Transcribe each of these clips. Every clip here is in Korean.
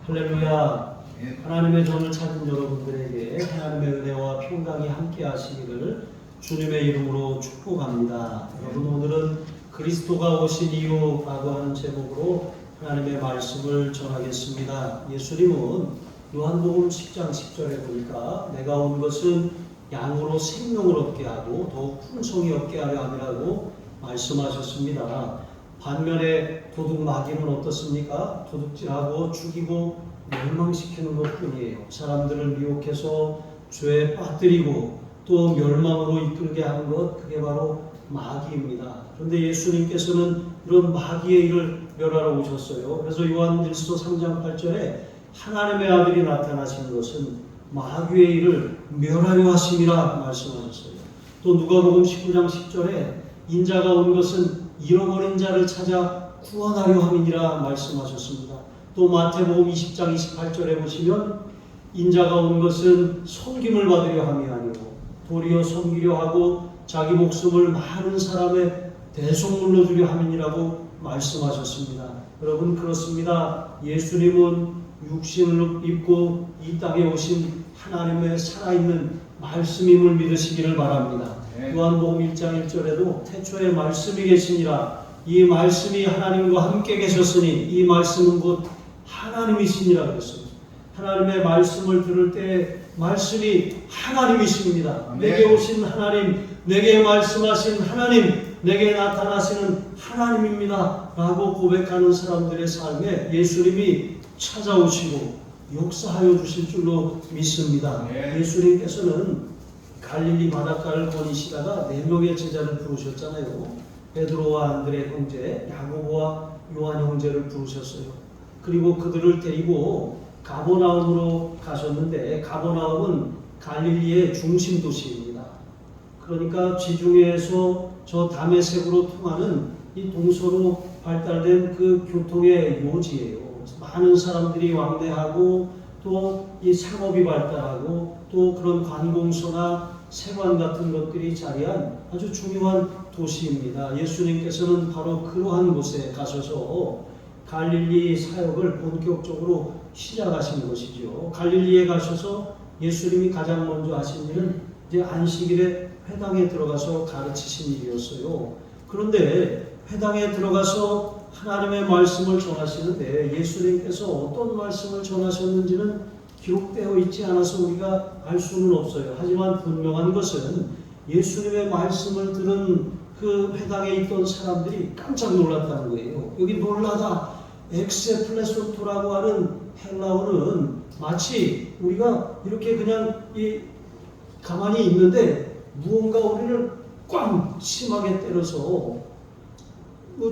할렐루야. 하나님의 전을 찾은 여러분들에게 하나님의 은혜와 평강이 함께 하시기를 주님의 이름으로 축복합니다. 여러분, 오늘은 그리스도가 오신 이유라고 하는 제목으로 하나님의 말씀을 전하겠습니다. 예수님은 요한복음 10장 10절에 보니까 내가 온 것은 양으로 생명을 얻게 하고 더욱 풍성히 얻게 하려 함이라고 말씀하셨습니다. 반면에 도둑 마귀는 어떻습니까? 도둑질하고 죽이고 멸망시키는 것뿐이에요. 사람들을 미혹해서 죄에 빠뜨리고 또 멸망으로 이끌게 하는 것, 그게 바로 마귀입니다. 그런데 예수님께서는 이런 마귀의 일을 멸하러 오셨어요. 그래서 요한일서 3장 8절에 하나님의 아들이 나타나신 것은 마귀의 일을 멸하려 하심이라 말씀하셨어요. 또 누가복음 19장 10절에 인자가 온 것은 잃어버린 자를 찾아 구원하려 함이니라 말씀하셨습니다. 또 마태복음 20장 28절에 보시면 인자가 온 것은 섬김을 받으려 함이 아니고 도리어 섬기려 하고 자기 목숨을 많은 사람의 대속물로 주려 함이니라고 말씀하셨습니다. 여러분, 그렇습니다. 예수님은 육신을 입고 이 땅에 오신 하나님의 살아있는 말씀임을 믿으시기를 바랍니다. 요한복음 1장 1절에도 태초에 말씀이 계시니라 이 말씀이 하나님과 함께 계셨으니 이 말씀은 곧 하나님이시니라 그랬습니다. 하나님의 말씀을 들을 때 말씀이 하나님이십니다. 아멘. 내게 오신 하나님, 내게 말씀하신 하나님, 내게 나타나시는 하나님입니다 라고 고백하는 사람들의 삶에 예수님이 찾아오시고 역사하여 주실 줄로 믿습니다. 예수님께서는 갈릴리 바닷가를 거니시다가 4명의 제자를 부르셨잖아요. 베드로와 안드레 형제, 야고보와 요한 형제를 부르셨어요. 그리고 그들을 데리고 가버나움으로 가셨는데, 가버나움은 갈릴리의 중심 도시입니다. 그러니까 지중해에서 저 다메섹으로 통하는 이 동서로 발달된 그 교통의 요지예요. 많은 사람들이 왕래하고 또 이 상업이 발달하고 또 그런 관공서나 세관 같은 것들이 자리한 아주 중요한 도시입니다. 예수님께서는 바로 그러한 곳에 가셔서 갈릴리 사역을 본격적으로 시작하신 것이죠. 갈릴리에 가셔서 예수님이 가장 먼저 하신 일은 이제 안식일에 회당에 들어가서 가르치신 일이었어요. 그런데 회당에 들어가서 하나님의 말씀을 전하시는데 예수님께서 어떤 말씀을 전하셨는지는 기록되어 있지 않아서 우리가 알 수는 없어요. 하지만 분명한 것은 예수님의 말씀을 들은 그 회당에 있던 사람들이 깜짝 놀랐다는 거예요. 여기 놀라다 엑세플레소토라고 하는 헬라어는 마치 우리가 이렇게 그냥 가만히 있는데 무언가 우리를 꽝 심하게 때려서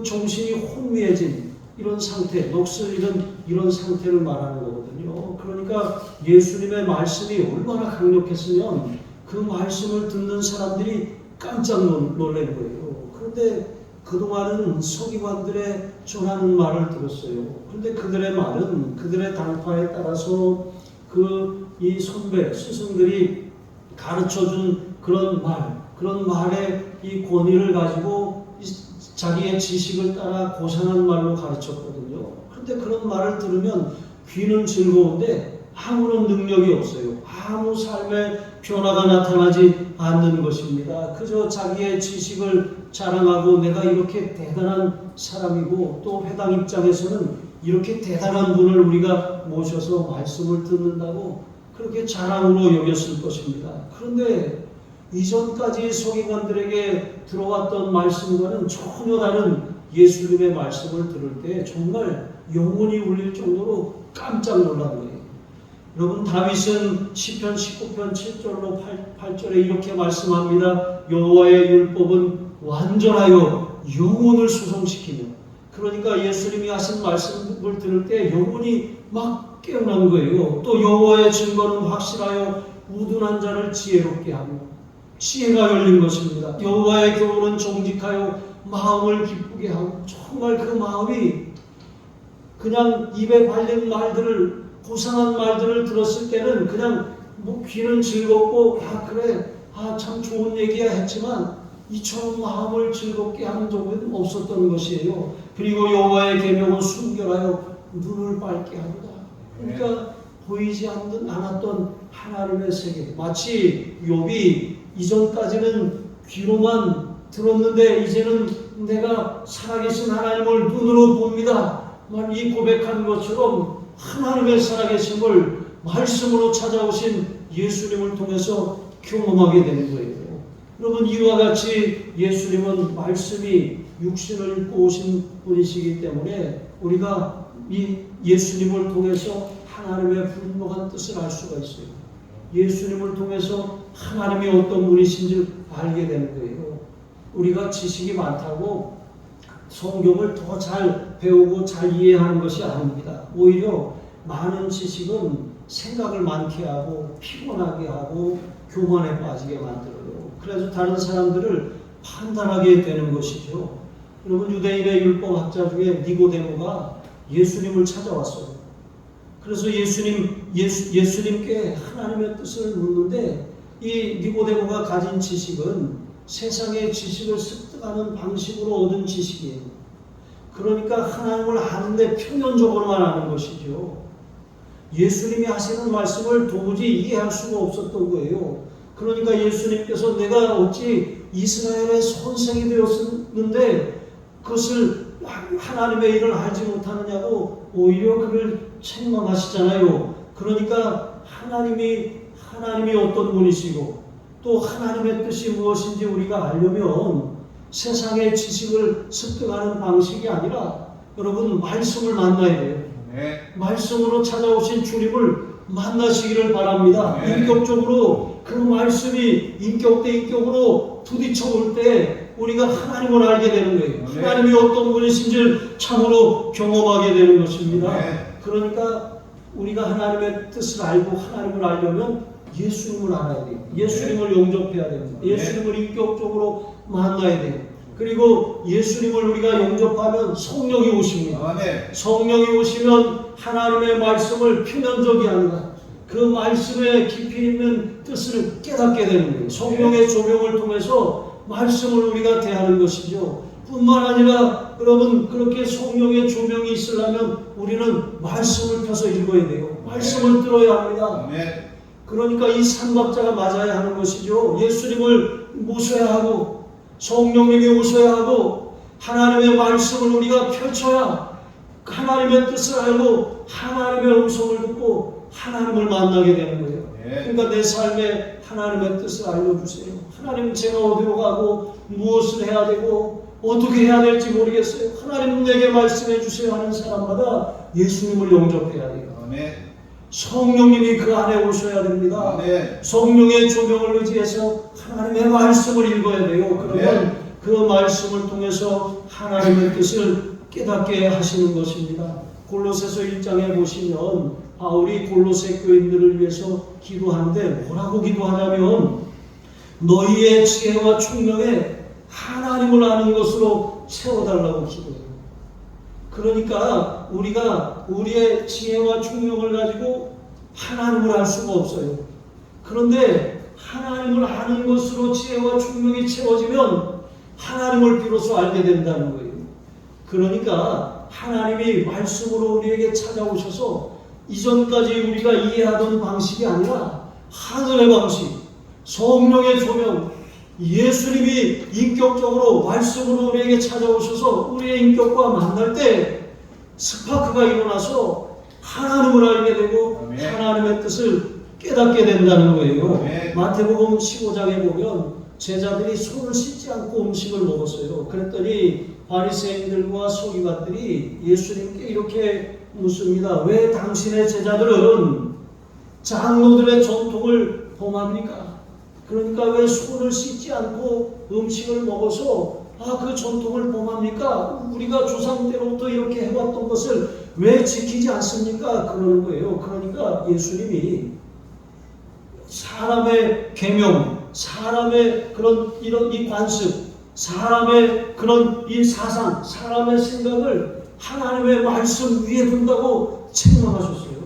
정신이 혼미해진 이런 상태, 넋을 잃은 이런 상태를 말하는 거거든요. 그러니까 예수님의 말씀이 얼마나 강력했으면 그 말씀을 듣는 사람들이 깜짝 놀란 거예요. 그런데 그동안은 서기관들의 전하는 말을 들었어요. 그런데 그들의 말은 그들의 당파에 따라서 이 선배, 스승들이 가르쳐준 그런 말의 이 권위를 가지고 자기의 지식을 따라 고상한 말로 가르쳤거든요. 그런데 그런 말을 들으면 귀는 즐거운데 아무런 능력이 없어요. 아무 삶의 변화가 나타나지 않는 것입니다. 그저 자기의 지식을 자랑하고 내가 이렇게 대단한 사람이고 또 회당 입장에서는 이렇게 대단한 분을 우리가 모셔서 말씀을 듣는다고 그렇게 자랑으로 여겼을 것입니다. 그런데 이전까지 서기관들에게 들어왔던 말씀과는 전혀 다른 예수님의 말씀을 들을 때 정말 영혼이 울릴 정도로 깜짝 놀란 거예요. 여러분, 다윗은 시편 19편 7절로 8절에 이렇게 말씀합니다. 여호와의 율법은 완전하여 영혼을 소성시키며, 그러니까 예수님이 하신 말씀을 들을 때 영혼이 막 깨어난 거예요. 또 여호와의 증거는 확실하여 우둔한 자를 지혜롭게 하며, 지혜가 열린 것입니다. 여호와의 교훈은 정직하여 마음을 기쁘게 하고, 정말 그 마음이 그냥 입에 발린 말들을, 고상한 말들을 들었을 때는 그냥 귀는 즐겁고 그래 참 좋은 얘기야 했지만 이처럼 마음을 즐겁게 하는 정도는 없었던 것이에요. 그리고 여호와의 계명은 순결하여 눈을 밝게 하도다. 그러니까 보이지 않았던 하나님의 세계, 마치 욥이 이전까지는 귀로만 들었는데 이제는 내가 살아계신 하나님을 눈으로 봅니다. 이 고백한 것처럼 하나님의 살아계심을 말씀으로 찾아오신 예수님을 통해서 경험하게 되는 거예요. 여러분, 이와 같이 예수님은 말씀이 육신을 입고 오신 분이시기 때문에 우리가 이 예수님을 통해서 하나님의 분명한 뜻을 알 수가 있어요. 예수님을 통해서 하나님이 어떤 분이신지 알게 되는 거예요. 우리가 지식이 많다고 성경을 더 잘 배우고 잘 이해하는 것이 아닙니다. 오히려 많은 지식은 생각을 많게 하고 피곤하게 하고 교만에 빠지게 만들어요. 그래서 다른 사람들을 판단하게 되는 것이죠. 여러분, 유대인의 율법학자 중에 니고데모가 예수님을 찾아왔어요. 그래서 예수님께 하나님의 뜻을 묻는데 이 니고데모가 가진 지식은 세상의 지식을 습득하는 방식으로 얻은 지식이에요. 그러니까 하나님을 아는데 표면적으로만 아는 것이죠. 예수님이 하시는 말씀을 도무지 이해할 수가 없었던 거예요. 그러니까 예수님께서 내가 어찌 이스라엘의 선생이 되었는데 그것을 하나님의 일을 알지 못하느냐고 오히려 그를 책망하시잖아요. 그러니까 하나님이 어떤 분이시고 또 하나님의 뜻이 무엇인지 우리가 알려면 세상의 지식을 습득하는 방식이 아니라 여러분, 말씀을 만나야 돼요. 네. 말씀으로 찾아오신 주님을 만나시기를 바랍니다. 네. 인격적으로 그 말씀이 인격 대 인격으로 부딪혀 올 때 우리가 하나님을 알게 되는 거예요. 네. 하나님이 어떤 분이신지를 참으로 경험하게 되는 것입니다. 네. 그러니까 우리가 하나님의 뜻을 알고 하나님을 알려면 예수님을 알아야 돼요. 예수님을 영접해야 됩니다. 예수님을 인격적으로 만나야 돼요. 그리고 예수님을 우리가 영접하면 성령이 오십니다. 성령이 오시면 하나님의 말씀을 표면적이 아니라 그 말씀에 깊이 있는 뜻을 깨닫게 되는 거예요. 성령의 조명을 통해서 말씀을 우리가 대하는 것이죠. 뿐만 아니라 여러분, 그렇게 성령의 조명이 있으려면 우리는 말씀을 펴서 읽어야 돼요. 말씀을 들어야 합니다. 그러니까 이 삼박자가 맞아야 하는 것이죠. 예수님을 모셔야 하고 성령님이 오셔야 하고 하나님의 말씀을 우리가 펼쳐야 하나님의 뜻을 알고 하나님의 음성을 듣고 하나님을 만나게 되는 거예요. 그러니까 내 삶에 하나님의 뜻을 알려주세요. 하나님, 제가 어디로 가고 무엇을 해야 되고 어떻게 해야 될지 모르겠어요. 하나님 내게 말씀해 주세요 하는 사람마다 예수님을 영접해야 돼요. 성령님이 그 안에 오셔야 됩니다. 성령의 조명을 의지해서 하나님의 말씀을 읽어야 돼요. 그러면 그 말씀을 통해서 하나님의 뜻을 깨닫게 하시는 것입니다. 골로새서 1장에 보시면 바울이 골로새 교인들을 위해서 기도하는데 뭐라고 기도하냐면 너희의 지혜와 총명에 하나님을 아는 것으로 채워달라고 기도해요. 그러니까 우리가 우리의 지혜와 총명을 가지고 하나님을 알 수가 없어요. 그런데 하나님을 아는 것으로 지혜와 총명이 채워지면 하나님을 비로소 알게 된다는 거예요. 그러니까 하나님이 말씀으로 우리에게 찾아오셔서 이전까지 우리가 이해하던 방식이 아니라 하늘의 방식, 성령의 조명, 예수님이 인격적으로 말씀으로 우리에게 찾아오셔서 우리의 인격과 만날 때 스파크가 일어나서 하나님을 알게 되고 하나님의 뜻을 깨닫게 된다는 거예요. 마태복음 15장에 보면 제자들이 손을 씻지 않고 음식을 먹었어요. 그랬더니 바리새인들과 서기관들이 예수님께 이렇게 묻습니다. 왜 당신의 제자들은 장로들의 전통을 범합니까? 그러니까 왜 손을 씻지 않고 음식을 먹어서 그 전통을 범합니까? 우리가 조상 때부터 이렇게 해왔던 것을 왜 지키지 않습니까? 그러는 거예요. 그러니까 예수님이 사람의 계명, 사람의 그런 이런 이 관습, 사람의 그런 이 사상, 사람의 생각을 하나님의 말씀 위에 둔다고 책망하셨어요.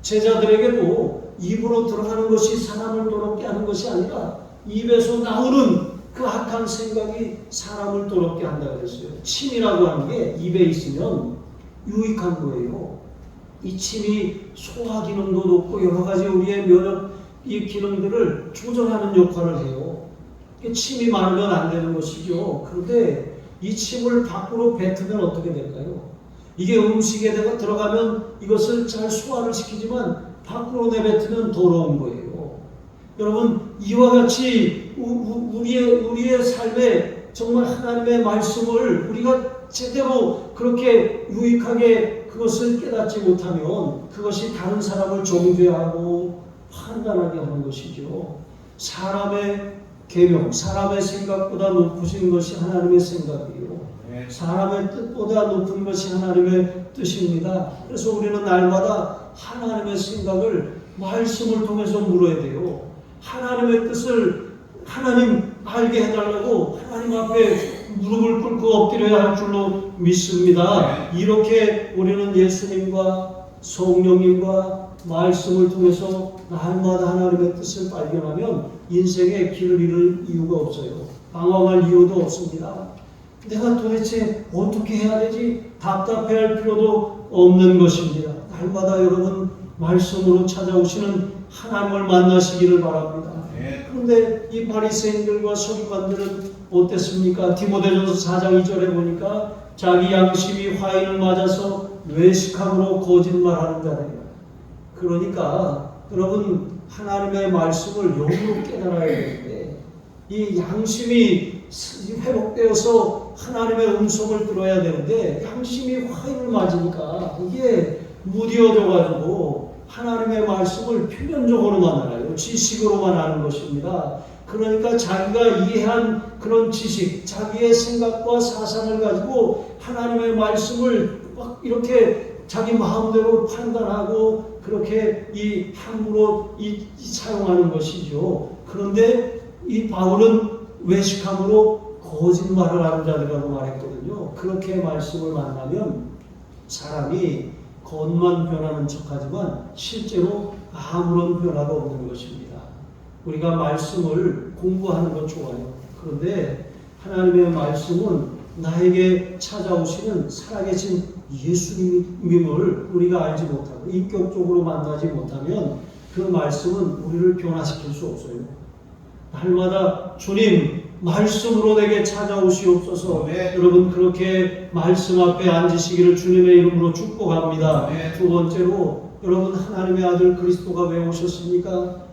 제자들에게도 입으로 들어가는 것이 사람을 더럽게 하는 것이 아니라 입에서 나오는 그 악한 생각이 사람을 더럽게 한다 그랬어요. 침이라고 하는 게 입에 있으면 유익한 거예요. 이 침이 소화 기능도 높고 여러 가지 우리의 면역 이 기능들을 조절하는 역할을 해요. 침이 많으면 안 되는 것이죠. 그런데 이 침을 밖으로 뱉으면 어떻게 될까요? 이게 음식에 들어가면 이것을 잘 소화를 시키지만 밖으로 내뱉으면 더러운 거예요. 여러분, 이와 같이 우리의 삶에 정말 하나님의 말씀을 우리가 제대로 그렇게 유익하게 그것을 깨닫지 못하면 그것이 다른 사람을 정죄하고 판단하게 하는 것이죠. 사람의 계명, 사람의 생각보다 높으신 것이 하나님의 생각이에요. 사람의 뜻보다 높은 것이 하나님의 뜻입니다. 그래서 우리는 날마다 하나님의 생각을 말씀을 통해서 물어야 돼요. 하나님의 뜻을 하나님 알게 해달라고 하나님 앞에 무릎을 꿇고 엎드려야 할 줄로 믿습니다. 이렇게 우리는 예수님과 성령님과 말씀을 통해서 날마다 하나님의 뜻을 발견하면 인생의 길을 잃을 이유가 없어요. 방황할 이유도 없습니다. 내가 도대체 어떻게 해야 되지? 답답해할 필요도 없는 것입니다. 날마다 여러분 말씀으로 찾아오시는 하나님을 만나시기를 바랍니다. 그런데 이 바리새인들과 서기관들은 어땠습니까? 디모데전서 4장 2절에 보니까 자기 양심이 화인을 맞아서 외식함으로 거짓말하는 자들이야. 그러니까 여러분 하나님의 말씀을 영으로 깨달아야 되는데 이 양심이 회복되어서 하나님의 음성을 들어야 되는데 양심이 화인을 맞으니까 이게 무뎌져 가지고 하나님의 말씀을 표면적으로만 알아요. 지식으로만 아는 것입니다. 그러니까 자기가 이해한 그런 지식, 자기의 생각과 사상을 가지고 하나님의 말씀을 막 이렇게 자기 마음대로 판단하고 그렇게 함부로 사용하는 것이죠. 그런데 이 바울은 외식함으로 거짓말을 하는 자들이라고 말했거든요. 그렇게 말씀을 만나면 사람이 겉만 변하는 척하지만 실제로 아무런 변화가 없는 것입니다. 우리가 말씀을 공부하는 건 좋아요. 그런데 하나님의 말씀은 나에게 찾아오시는 살아계신 예수님을 우리가 알지 못하고 인격적으로 만나지 못하면 그 말씀은 우리를 변화시킬 수 없어요. 날마다 주님 말씀으로 내게 찾아오시옵소서. 여러분 그렇게 말씀 앞에 앉으시기를 주님의 이름으로 축복합니다. 두 번째로 여러분 하나님의 아들 그리스도가 왜 오셨습니까?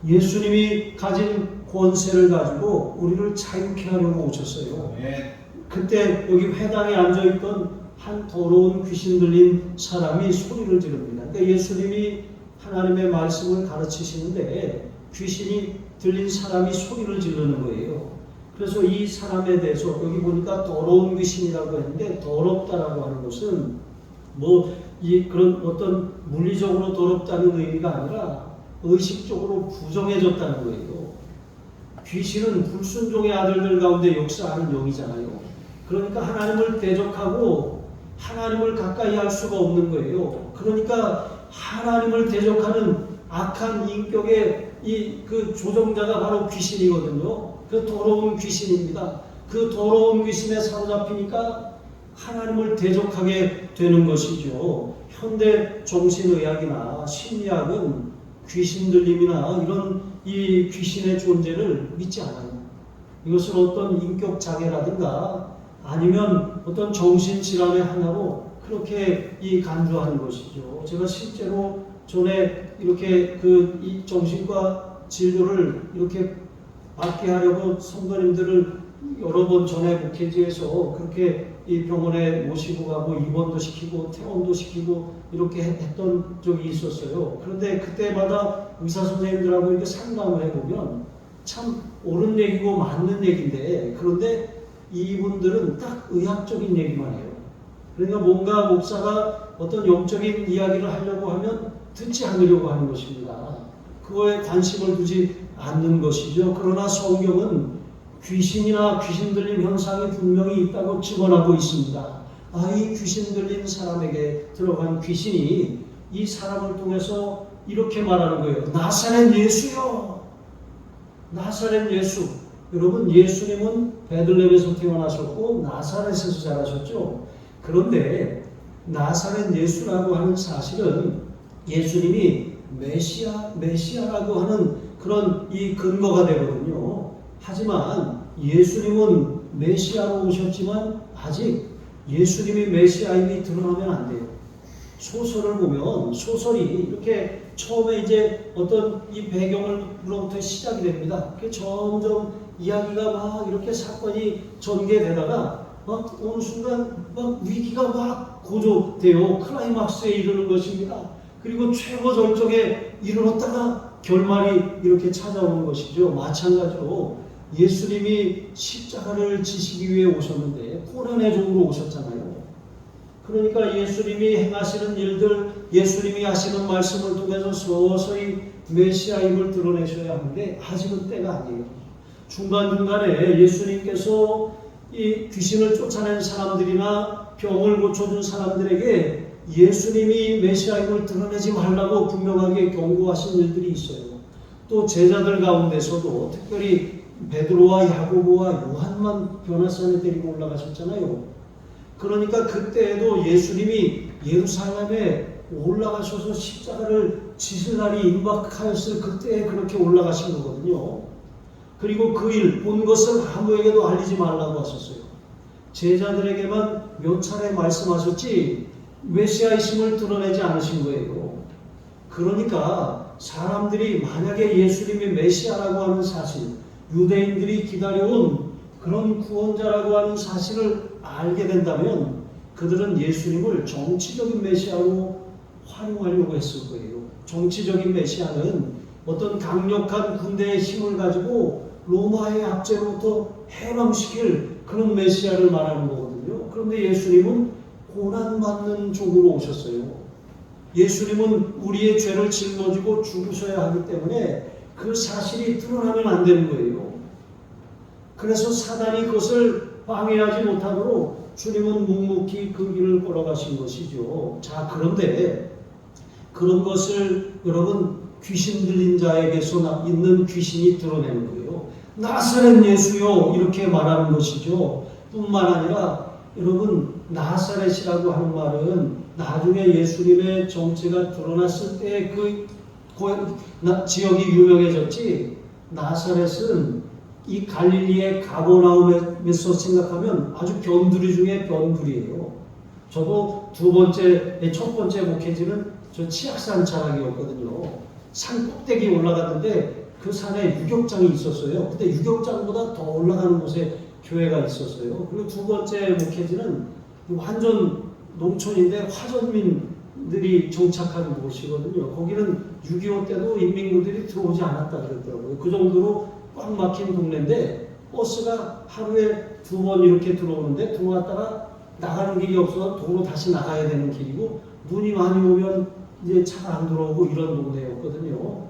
예수님이 가진 권세를 가지고 우리를 자유케 하려고 오셨어요. 그때 여기 회당에 앉아있던 한 더러운 귀신 들린 사람이 소리를 지릅니다. 그러니까 예수님이 하나님의 말씀을 가르치시는데 귀신이 들린 사람이 소리를 지르는 거예요. 그래서 이 사람에 대해서 여기 보니까 더러운 귀신이라고 했는데 더럽다라고 하는 것은 그런 어떤 물리적으로 더럽다는 의미가 아니라 의식적으로 부정해졌다는 거예요. 귀신은 불순종의 아들들 가운데 역사하는 영이잖아요. 그러니까 하나님을 대적하고 하나님을 가까이 할 수가 없는 거예요. 그러니까 하나님을 대적하는 악한 인격의 그 조종자가 바로 귀신이거든요. 그 더러운 귀신입니다. 그 더러운 귀신에 사로잡히니까 하나님을 대적하게 되는 것이죠. 현대 정신의학이나 심리학은 귀신 들림이나 이런 이 귀신의 존재를 믿지 않아요. 이것은 어떤 인격 장애라든가 아니면 어떤 정신질환의 하나로 그렇게 간주하는 것이죠. 제가 실제로 전에 이렇게 이 정신과 진료를 이렇게 받게 하려고 성도님들을 여러 번 전에 목회지에서 그렇게 이 병원에 모시고 가고 입원도 시키고 퇴원도 시키고 이렇게 했던 적이 있었어요. 그런데 그때마다 의사 선생님들하고 이렇게 상담을 해보면 참 옳은 얘기고 맞는 얘기인데 그런데 이분들은 딱 의학적인 얘기만 해요. 그러니까 뭔가 목사가 어떤 영적인 이야기를 하려고 하면 듣지 않으려고 하는 것입니다. 그거에 관심을 두지 않는 것이죠. 그러나 성경은 귀신이나 귀신 들림 현상이 분명히 있다고 증언하고 있습니다. 이 귀신 들린 사람에게 들어간 귀신이 이 사람을 통해서 이렇게 말하는 거예요. 나사렛 예수요. 나사렛 예수. 여러분 예수님은 베들레헴에서 태어나셨고 나사렛에서 자라셨죠. 그런데 나사렛 예수라고 하는 사실은 예수님이 메시아라고 하는 그런 이 근거가 되거든요. 하지만 예수님은 메시아로 오셨지만 아직 예수님이 메시아임이 드러나면 안 돼요. 소설을 보면 소설이 이렇게 처음에 이제 어떤 이 배경으로부터 시작이 됩니다. 점점 이야기가 막 이렇게 사건이 전개되다가 막 어느 순간 막 위기가 막 고조되어 클라이막스에 이르는 것입니다. 그리고 최고 절정에 이르렀다가 결말이 이렇게 찾아오는 것이죠. 마찬가지로 예수님이 십자가를 지시기 위해 오셨는데 고난의 종으로 오셨잖아요. 그러니까 예수님이 행하시는 일들, 예수님이 하시는 말씀을 통해서 서서히 메시아임을 드러내셔야 하는데 아직은 때가 아니에요. 중간중간에 예수님께서 이 귀신을 쫓아낸 사람들이나 병을 고쳐준 사람들에게 예수님이 메시아임을 드러내지 말라고 분명하게 경고하신 일들이 있어요. 또 제자들 가운데서도 특별히 베드로와 야고보와 요한만 변화산에 데리고 올라가셨잖아요. 그러니까 그때에도 예수님이 예루살렘에 올라가셔서 십자가를 지실 날이 임박하였을 그때에 그렇게 올라가신 거거든요. 그리고 그 일 본 것을 아무에게도 알리지 말라고 하셨어요. 제자들에게만 몇 차례 말씀하셨지 메시아이심을 드러내지 않으신 거예요. 그러니까 사람들이 만약에 예수님이 메시아라고 하는 사실, 유대인들이 기다려온 그런 구원자라고 하는 사실을 알게 된다면 그들은 예수님을 정치적인 메시아로 활용하려고 했을 거예요. 정치적인 메시아는 어떤 강력한 군대의 힘을 가지고 로마의 압제로부터 해방시킬 그런 메시아를 말하는 거거든요. 그런데 예수님은 고난받는 종으로 오셨어요. 예수님은 우리의 죄를 짊어지고 죽으셔야 하기 때문에 그 사실이 드러나면 안 되는 거예요. 그래서 사단이 그것을 방해하지 못하도록 주님은 묵묵히 그 길을 걸어가신 것이죠. 자, 그런데 그런 것을 여러분 귀신 들린 자에게서 있는 귀신이 드러내는 거예요. 나사렛 예수요 이렇게 말하는 것이죠. 뿐만 아니라 여러분 나사렛이라고 하는 말은 나중에 예수님의 정체가 드러났을 때 그 지역이 유명해졌지. 나사렛은 이 갈릴리의 가버나움에서 생각하면 아주 변두리 중에 변두리예요. 저도 첫 번째 목회지는 저 치악산 자락이었거든요. 산 꼭대기 올라갔는데 그 산에 유격장이 있었어요. 근데 유격장보다 더 올라가는 곳에 교회가 있었어요. 그리고 두 번째 목회지는 완전 농촌인데 화전민들이 정착한 곳이거든요. 거기는 6.25 때도 인민군들이 들어오지 않았다 그랬더라고요. 그 정도로 꽉 막힌 동네인데 버스가 하루에 2번 이렇게 들어오는데 들어왔다가 나가는 길이 없어서 도로 다시 나가야 되는 길이고 눈이 많이 오면 이제 차가 안 들어오고 이런 동네였거든요.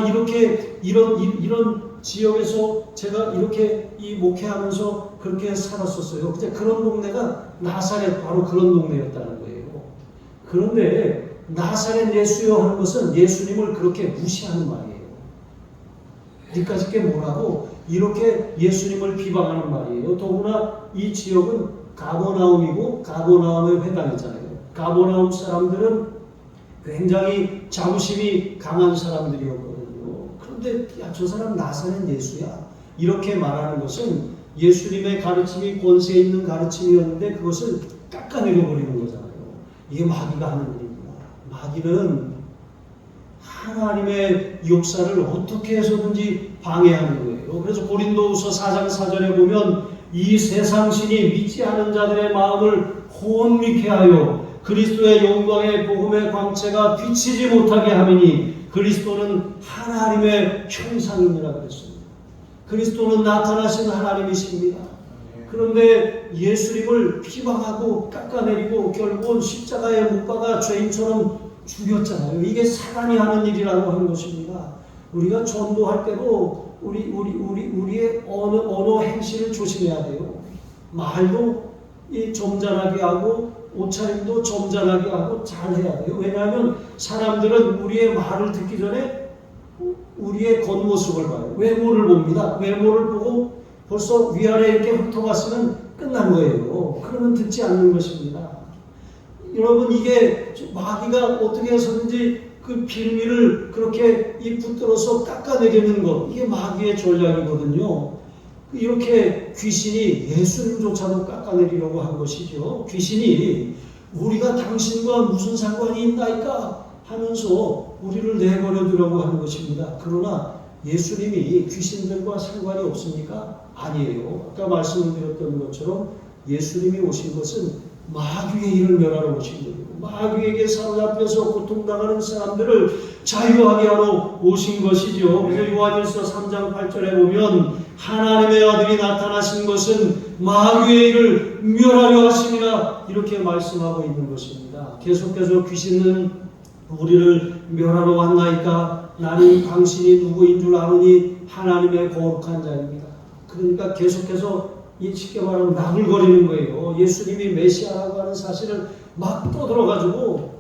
이렇게 이런 지역에서 제가 이렇게 이 목회하면서 그렇게 살았었어요. 근데 그런 동네가 나사렛 바로 그런 동네였다는 거예요. 그런데 나사렛 예수여 하는 것은 예수님을 그렇게 무시하는 말이에요. 니까짓 게 뭐라고 이렇게 예수님을 비방하는 말이에요. 더구나 이 지역은 가버나움이고 가버나움에 해당했잖아요. 가버나움 사람들은 굉장히 자부심이 강한 사람들이었거든요. 그런데 저 사람 나사렛 예수야 이렇게 말하는 것은 예수님의 가르침이 권세 있는 가르침이었는데 그것을 깎아내려 버리는 거잖아요. 이게 마귀가 하는 일입니다. 마귀는 하나님의 역사를 어떻게 해서든지 방해하는 거예요. 그래서 고린도후서 4장 4절에 보면 이 세상신이 믿지 않은 자들의 마음을 혼미케 하여 그리스도의 영광의 복음의 광채가 비치지 못하게 하미니 그리스도는 하나님의 형상이니라 그랬습니다. 그리스도는 나타나신 하나님이십니다. 그런데 예수님을 비방하고 깎아내리고 결국은 십자가에 못 박아 죄인처럼 죽였잖아요. 이게 사단이 하는 일이라고 하는 것입니다. 우리가 전도할 때도 우리의 언어 행실을 조심해야 돼요. 말도 점잖하게 하고 옷차림도 점잖하게 하고 잘해야 돼요. 왜냐하면 사람들은 우리의 말을 듣기 전에 우리의 겉모습을 봐요. 외모를 봅니다. 외모를 보고 벌써 위아래 이렇게 훑어봤으면 끝난 거예요. 그러면 듣지 않는 것입니다. 여러분 이게 마귀가 어떻게 해서든지 그 빌미를 그렇게 이 붙들어서 깎아내리는 것, 이게 마귀의 전략이거든요. 이렇게 귀신이 예수님조차도 깎아내리려고 한 것이죠. 귀신이 우리가 당신과 무슨 상관이 있나이까 하면서 우리를 내버려 두려고 하는 것입니다. 그러나 예수님이 귀신들과 상관이 없습니까? 아니에요. 아까 말씀을 드렸던 것처럼 예수님이 오신 것은 마귀의 일을 멸하러 오신 거예요. 마귀에게 사로잡혀서 고통당하는 사람들을 자유하게 하러 오신 것이죠. 그래서 요한일서 3장 8절에 보면 하나님의 아들이 나타나신 것은 마귀의 일을 멸하려 하심이라 이렇게 말씀하고 있는 것입니다. 계속해서 귀신은 우리를 멸하러 왔나이까 나는 당신이 누구인 줄 아느니 하나님의 거룩한 자입니다. 그러니까 계속해서 쉽게 말하면 나불거리는 거예요. 예수님이 메시아라고 하는 사실을 막 떠들어가지고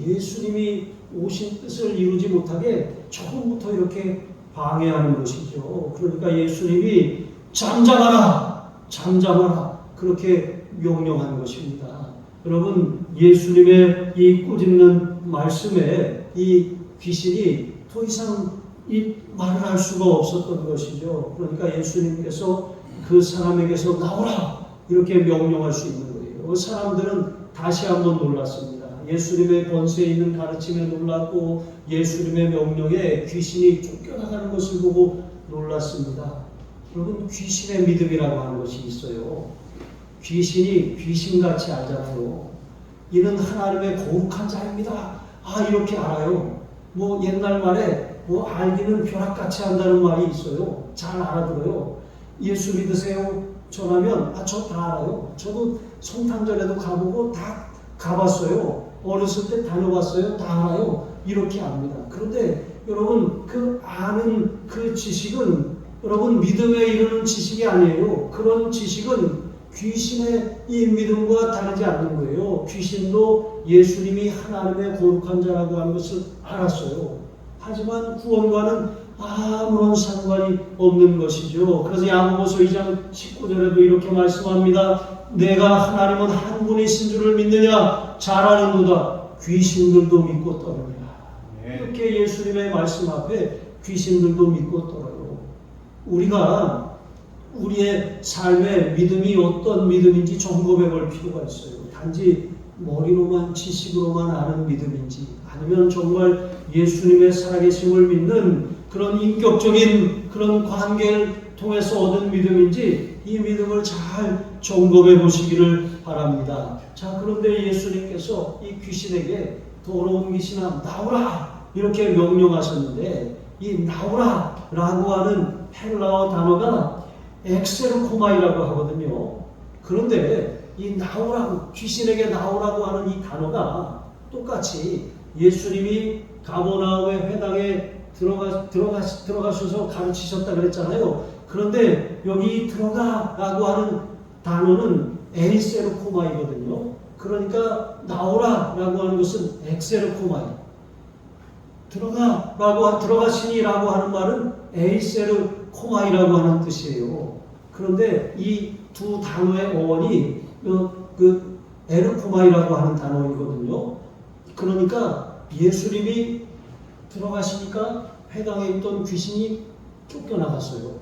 예수님이 오신 뜻을 이루지 못하게 처음부터 이렇게 방해하는 것이죠. 그러니까 예수님이 잠잠하라, 잠잠하라 그렇게 명령한 것입니다. 여러분 예수님의 이 꾸짖는 말씀에 이 귀신이 더 이상 이 말을 할 수가 없었던 것이죠. 그러니까 예수님께서 그 사람에게서 나오라 이렇게 명령할 수 있는 거예요. 사람들은 다시 한번 놀랐습니다. 예수님의 권세에 있는 가르침에 놀랐고 예수님의 명령에 귀신이 쫓겨나가는 것을 보고 놀랐습니다. 여러분 귀신의 믿음이라고 하는 것이 있어요. 귀신이 귀신같이 알잖아요. 이는 하나님의 거룩한 자입니다. 이렇게 알아요. 옛날 말에 알기는 벼락같이 한다는 말이 있어요. 잘 알아들어요. 예수 믿으세요? 전하면 저 다 알아요. 저도 성탄절에도 가보고 다 가봤어요. 어렸을 때 다녀봤어요. 다 알아요. 이렇게 압니다. 그런데 여러분 그 아는 그 지식은 여러분 믿음에 이르는 지식이 아니에요. 그런 지식은 귀신의 이 믿음과 다르지 않는 거예요. 귀신도 예수님이 하나님의 거룩한 자라고 하는 것을 알았어요. 하지만 구원과는 아무런 상관이 없는 것이죠. 그래서 야고보서 2장 19절에도 이렇게 말씀합니다. 내가 하나님은 한 분이신 줄을 믿느냐? 잘 아는도다. 귀신들도 믿고 떠느니라. 이렇게 예수님의 말씀 앞에 귀신들도 믿고 떠나요. 우리가 우리의 삶의 믿음이 어떤 믿음인지 점검해 볼 필요가 있어요. 단지 머리로만 지식으로만 아는 믿음인지 아니면 정말 예수님의 살아계심을 믿는 그런 인격적인 그런 관계를 통해서 얻은 믿음인지 이 믿음을 잘 점검해 보시기를 바랍니다. 자, 그런데 예수님께서 이 귀신에게 더러운 귀신아 나오라 이렇게 명령하셨는데 이 나오라 라고 하는 헬라어 단어가 엑세르코마이라고 하거든요. 그런데 이 나오라고 귀신에게 나오라고 하는 이 단어가 똑같이 예수님이 가버나움의 회당에 들어가셔서 가르치셨다 그랬잖아요. 그런데 여기 들어가라고 하는 단어는 에이세르코마이거든요. 그러니까 나오라라고 하는 것은 엑세르코마이. 들어가시니라고 하는 말은 에이세르코마이라고 하는 뜻이에요. 그런데 이 두 단어의 어원이 그 에르코마이라고 하는 단어이거든요. 그러니까 예수님이 들어가시니까 회당에 있던 귀신이 쫓겨나갔어요.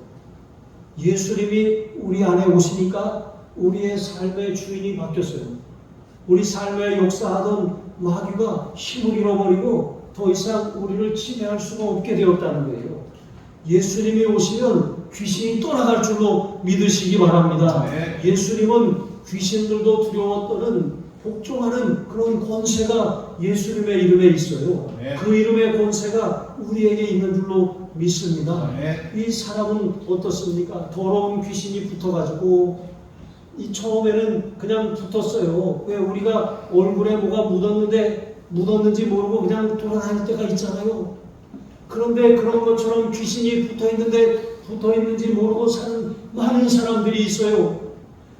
예수님이 우리 안에 오시니까 우리의 삶의 주인이 바뀌었어요. 우리 삶에 역사하던 마귀가 힘을 잃어버리고 더 이상 우리를 침해할 수가 없게 되었다는 거예요. 예수님이 오시면 귀신이 떠나갈 줄로 믿으시기 바랍니다. 네. 예수님은 귀신들도 두려워 떠는 복종하는 그런 권세가 예수님의 이름에 있어요. 네. 그 이름의 권세가 우리에게 있는 줄로 믿습니다. 네. 이 사람은 어떻습니까? 더러운 귀신이 붙어가지고 이 처음에는 그냥 붙었어요. 왜 우리가 얼굴에 뭐가 묻었는지 모르고 그냥 돌아다닐 때가 있잖아요. 그런데 그런 것처럼 귀신이 붙어있는지 모르고 사는 많은 사람들이 있어요.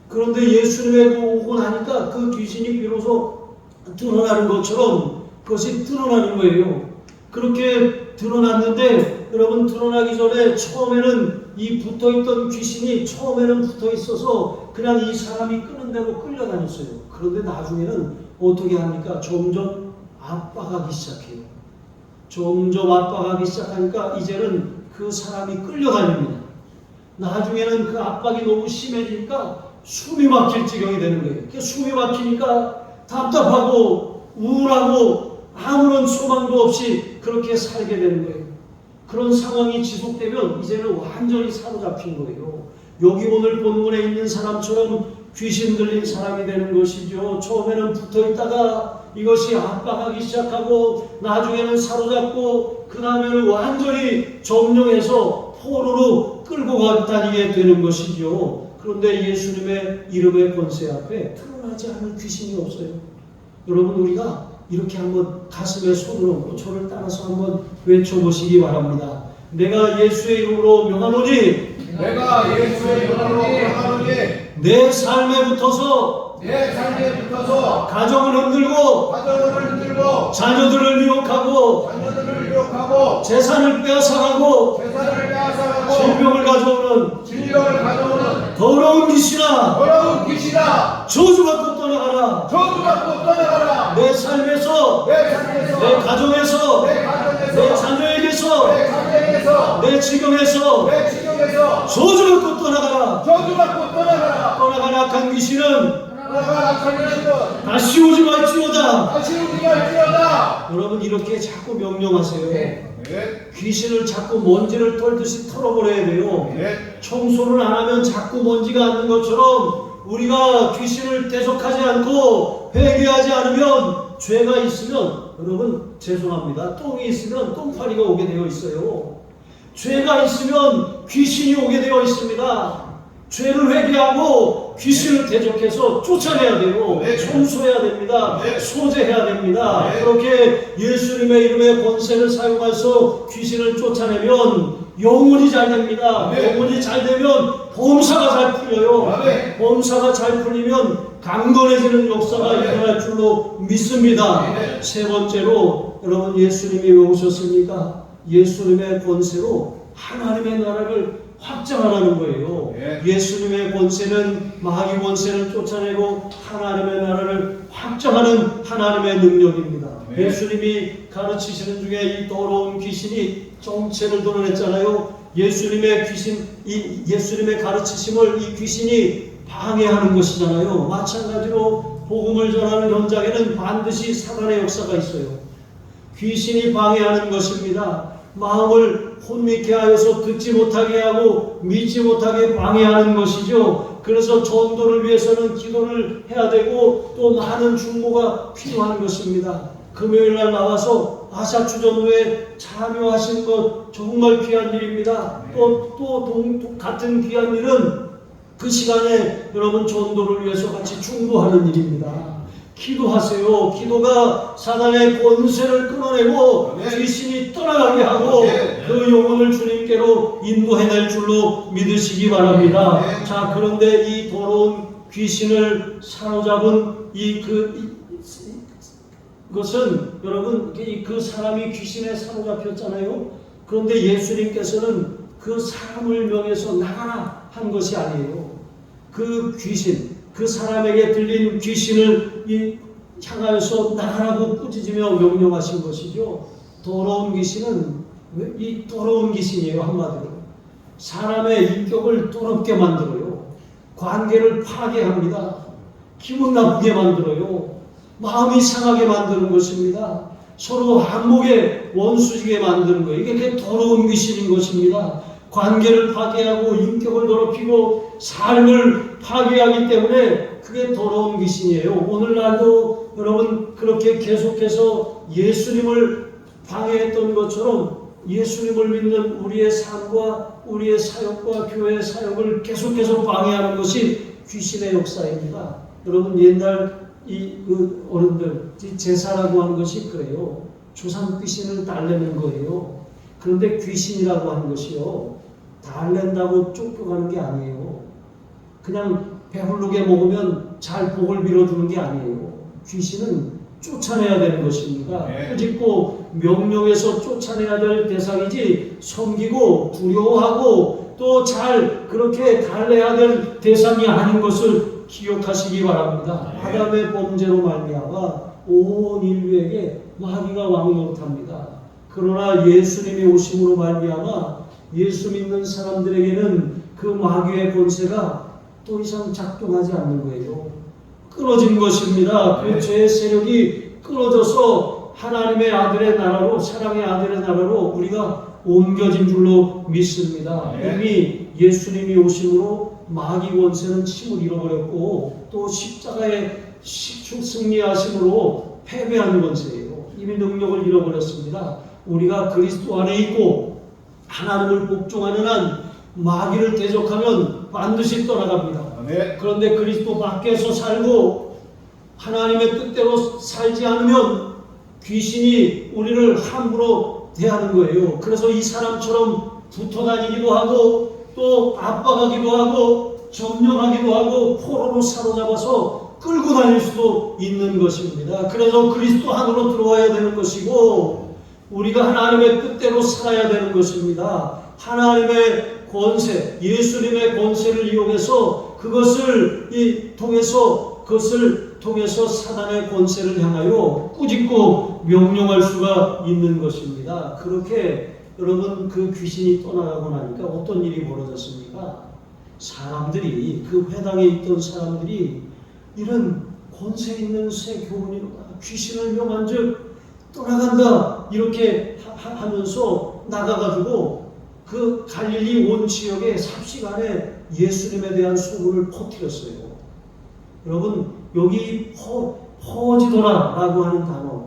그런데 예수님에게 오고 나니까 그 귀신이 비로소 드러나는 것처럼 그것이 드러나는 거예요. 그렇게 드러났는데 여러분 드러나기 전에 처음에는 이 붙어있던 귀신이 처음에는 붙어있어서 그냥 이 사람이 끄는 대로 끌려다녔어요. 그런데 나중에는 어떻게 합니까? 점점 압박하기 시작해요. 점점 압박하기 시작하니까 이제는 그 사람이 끌려다닙니다. 나중에는 그 압박이 너무 심해지니까 숨이 막힐 지경이 되는 거예요. 숨이 막히니까 답답하고 우울하고 아무런 소망도 없이 그렇게 살게 되는 거예요. 그런 상황이 지속되면 이제는 완전히 사로잡힌 거예요. 여기 오늘 본문에 있는 사람처럼 귀신 들린 사람이 되는 것이죠. 처음에는 붙어 있다가 이것이 압박하기 시작하고 나중에는 사로잡고 그 다음에는 완전히 점령해서 포로로 끌고 다니게 되는 것이죠. 그런데 예수님의 이름의 권세 앞에 드러나지 않을 귀신이 없어요. 여러분, 우리가 이렇게 한번 가슴에 손을 얹고 저를 따라서 한번 외쳐보시기 바랍니다. 내가 예수의 이름으로 명하노니, 내가 예수의 이름으로 명하노니, 내 삶에 붙어서 가정을 흔들고 자녀들을 미혹하고 재산을 빼앗아가고 질병을 가져오는 더러운 귀신아, 저주 받고 떠나가라. 내 삶에서, 내 가정에서, 내 자녀에게서, 내 지경에서 저주 받고 떠나가라. 떠나가라. 악한 귀신은 다시 오지 말지어다. 여러분, 이렇게 자꾸 명령하세요. 귀신을 자꾸 먼지를 털듯이 털어버려야 돼요. 청소를 안 하면 자꾸 먼지가 앉는 것처럼 우리가 귀신을 대적하지 않고 회개하지 않으면, 죄가 있으면, 여러분 죄송합니다, 똥이 있으면 똥파리가 오게 되어 있어요. 죄가 있으면 귀신이 오게 되어 있습니다. 죄를 회개하고 귀신을 대적해서 쫓아내야 돼요. 청소해야 됩니다. 소재해야 됩니다. 그렇게 예수님의 이름의 권세를 사용해서 귀신을 쫓아내면 영혼이 잘 됩니다. 영혼이 잘 되면 범사가 잘 풀려요. 범사가 잘 풀리면 강건해지는 역사가 일어날 줄로 믿습니다. 세 번째로, 여러분, 예수님이 왜 오셨습니까? 예수님의 권세로 하나님의 나라를 확장하라는 거예요. 예수님의 권세는, 마귀 권세를 쫓아내고 하나님의 나라를 확장하는 하나님의 능력입니다. 예수님이 가르치시는 중에 이 더러운 귀신이 정체를 드러냈잖아요. 예수님의 가르치심을 이 귀신이 방해하는 것이잖아요. 마찬가지로 복음을 전하는 현장에는 반드시 사단의 역사가 있어요. 귀신이 방해하는 것입니다. 마음을 혼미케 하여서 듣지 못하게 하고 믿지 못하게 방해하는 것이죠. 그래서 전도를 위해서는 기도를 해야 되고 또 많은 중보가 필요한 것입니다. 금요일날 나와서 아사추전도에 참여하신 것 정말 귀한 일입니다. 또 같은 귀한 일은 그 시간에 여러분 전도를 위해서 같이 중보하는 일입니다. 기도하세요. 기도가 사단의 권세를 끊어내고 귀신이 떠나가게 하고 그 영혼을 주님께로 인도해낼 줄로 믿으시기 바랍니다. 자, 그런데 이 더러운 귀신을 사로잡은 그것은 여러분, 그 사람이 귀신에 사로잡혔잖아요. 그런데 예수님께서는 그 사람을 명해서 나가라 한 것이 아니에요. 그 귀신, 그 사람에게 들린 귀신을 향하여서 나가라고 꾸짖으며 명령하신 것이죠. 더러운 귀신은 이 더러운 귀신이에요. 한마디로 사람의 인격을 더럽게 만들어요. 관계를 파괴합니다. 기분 나쁘게 만들어요. 마음이 상하게 만드는 것입니다. 서로 안목에 원수지게 만드는 거예요. 이게 더러운 귀신인 것입니다. 관계를 파괴하고 인격을 더럽히고 삶을 파괴하기 때문에 그게 더러운 귀신이에요. 오늘날도 여러분 그렇게 계속해서 예수님을 방해했던 것처럼 예수님을 믿는 우리의 삶과 우리의 사역과 교회의 사역을 계속해서 방해하는 것이 귀신의 역사입니다. 여러분, 옛날 어른들 제사라고 하는 것이 그래요. 조상 귀신을 달래는 거예요. 그런데 귀신이라고 하는 것이요, 달랜다고 쫓겨가는 게 아니에요. 그냥 배부르게 먹으면 잘 복을 빌어주는 게 아니에요. 귀신은 쫓아내야 되는 것입니다. 꾸짖고 명령해서 쫓아내야 될 대상이지, 섬기고 두려워하고 또 잘 그렇게 달래야 될 대상이 아닌 것을 기억하시기 바랍니다. 아담의 범죄로 말미암아 온 인류에게 마귀가 왕노릇합니다. 그러나 예수님이 오심으로 말미암아 예수 믿는 사람들에게는 그 마귀의 권세가 더 이상 작동하지 않는 거예요. 끊어진 것입니다. 그 죄의 세력이 끊어져서 하나님의 아들의 나라로, 사랑의 아들의 나라로 우리가 옮겨진 줄로 믿습니다. 이미 예수님이 오심으로 마귀 권세는 힘을 잃어버렸고 또 십자가의 승리하심으로 패배한 권세예요. 이미 능력을 잃어버렸습니다. 우리가 그리스도 안에 있고 하나님을 복종하는 한 마귀를 대적하면 반드시 떠나갑니다. 그런데 그리스도 밖에서 살고 하나님의 뜻대로 살지 않으면 귀신이 우리를 함부로 대하는 거예요. 그래서 이 사람처럼 붙어 다니기도 하고 또 압박하기도 하고 점령하기도 하고 포로로 사로잡아서 끌고 다닐 수도 있는 것입니다. 그래서 그리스도 안으로 들어와야 되는 것이고 우리가 하나님의 뜻대로 살아야 되는 것입니다. 하나님의 권세, 예수님의 권세를 이용해서 그것을 통해서 사단의 권세를 향하여 꾸짖고 명령할 수가 있는 것입니다. 그렇게 여러분 그 귀신이 떠나가고 나니까 어떤 일이 벌어졌습니까? 사람들이 그 회당에 있던 사람들이 이런 권세 있는 새 교훈이로다 귀신을 명한즉 떠나간다 이렇게 하면서 나가가지고 그 갈릴리 온 지역에 삽시간에 예수님에 대한 소문을 퍼뜨렸어요. 여러분 여기 퍼지더라라고 하는 단어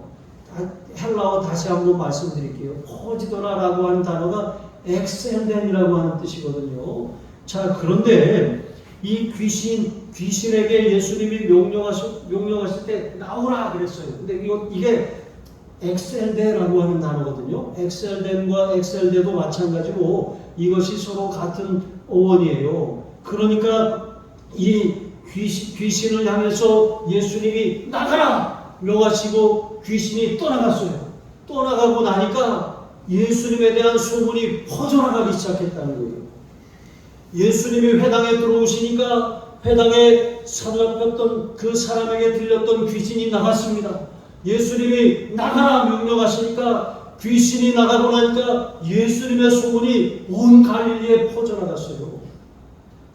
헬라어 다시 한번 말씀드릴게요. 퍼지더라라고 하는 단어가 엑셀덴이라고 하는 뜻이거든요. 자 그런데 이 귀신에게 예수님이 명령하실 때 나오라 그랬어요. 근데 이게 엑셀데라고 하는 단어거든요. 엑셀덴과 엑셀데도 마찬가지고 이것이 서로 같은 어원이에요. 그러니까 이 귀신을 향해서 예수님이 나가라 명하시고 귀신이 떠나갔어요. 떠나가고 나니까 예수님에 대한 소문이 퍼져나가기 시작했다는 거예요. 예수님이 회당에 들어오시니까 회당에 사로잡혔던 그 사람에게 들렸던 귀신이 나갔습니다. 예수님이 나가라 명령하시니까 귀신이 나가고 나니까 예수님의 소문이 온 갈릴리에 퍼져나갔어요.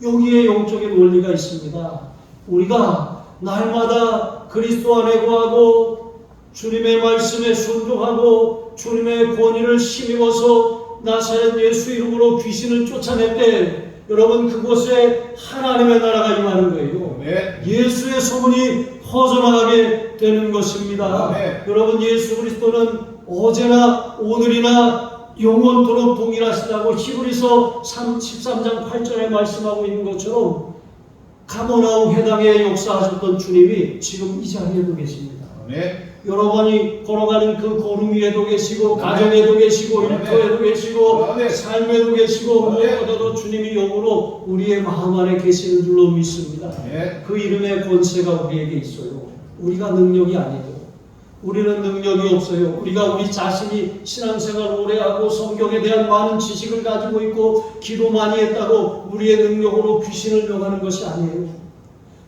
여기에 영적인 원리가 있습니다. 우리가 날마다 그리스도 안에 거하고 주님의 말씀에 순종하고 주님의 권위를 힘입어서 나사렛 예수 이름으로 귀신을 쫓아낼 때 여러분 그곳에 하나님의 나라가 임하는 거예요. 예수의 소문이 퍼져나가게 되는 것입니다. 여러분 예수 그리스도는 어제나 오늘이나 영원토록 동일하시다고 히브리서 13장 8절에 말씀하고 있는 것처럼 가버나움 회당에 역사하셨던 주님이 지금 이 자리에도 계십니다. 여러분이 걸어가는 그 걸음 위에도 계시고 가정에도 계시고 일터에도 계시고 삶에도 계시고 무엇보다도 주님이 영으로 우리의 마음 안에 계시는 줄로 믿습니다. 그 이름의 권세가 우리에게 있어요. 우리가 능력이 아니고 우리는 능력이 없어요. 우리가 우리 자신이 신앙생활 오래 하고 성경에 대한 많은 지식을 가지고 있고 기도 많이 했다고 우리의 능력으로 귀신을 명하는 것이 아니에요.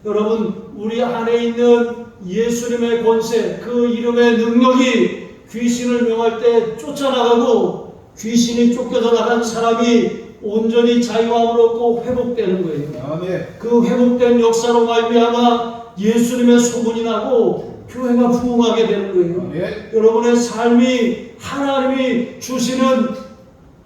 여러분 우리 안에 있는 예수님의 권세 그 이름의 능력이 귀신을 명할 때 쫓아나가고 귀신이 쫓겨서 나간 사람이 온전히 자유함을 얻고 회복되는 거예요. 그 회복된 역사로 말미암아 예수님의 소문이 나고 교회가 부흥하게 되는 거예요. 여러분의 삶이 하나님이 주시는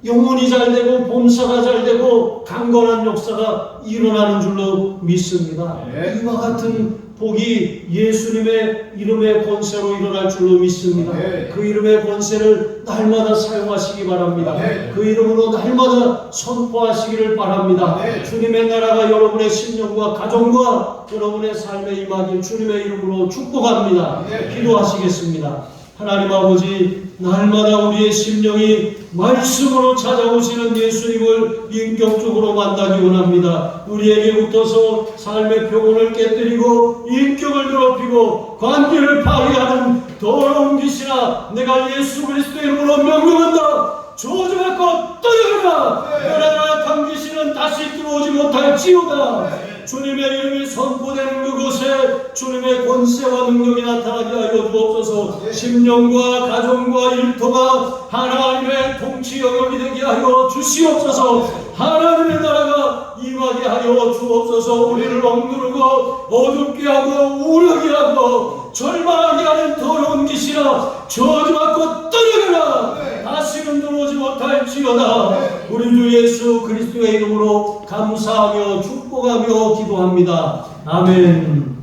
영혼이 잘 되고 범사가 잘 되고 강건한 역사가 일어나는 줄로 믿습니다. 이와 같은 복이 예수님의 이름의 권세로 일어날 줄로 믿습니다. 그 이름의 권세를 날마다 사용하시기 바랍니다. 그 이름으로 날마다 선포하시기를 바랍니다. 주님의 나라가 여러분의 심령과 가정과 여러분의 삶에 임하길 주님의 이름으로 축복합니다. 기도하시겠습니다. 하나님 아버지 날마다 우리의 심령이 말씀으로 찾아오시는 예수님을 인격적으로 만나기 원합니다. 우리에게 붙어서 삶의 표본을 깨뜨리고 인격을 더럽히고 관계를 파괴하는 더러운 귀신아 내가 예수 그리스도의 이름으로 명령한다. 저주받고 떠나가라. 너의 악한 귀신은 다시 들어오지 못할지어다. 주님의 이름이 선포되는 그곳에 주님의 권세와 능력이 나타나게 하여 주옵소서. 심령과 가정과 일터가 하나님의 통치 영역이 되게 하여 주시옵소서. 하나님의 나라가 임하게 하여 주옵소서. 우리를 억누르고 어둡게 하고 우려게 하고 절망하게 하는 더러운 기시나 저주받고 떠나가라. 다시는 들어오지 못할지어다. 우리 주 예수 그리스도의 이름으로 감사하며 축복하며 기도합니다. 아멘.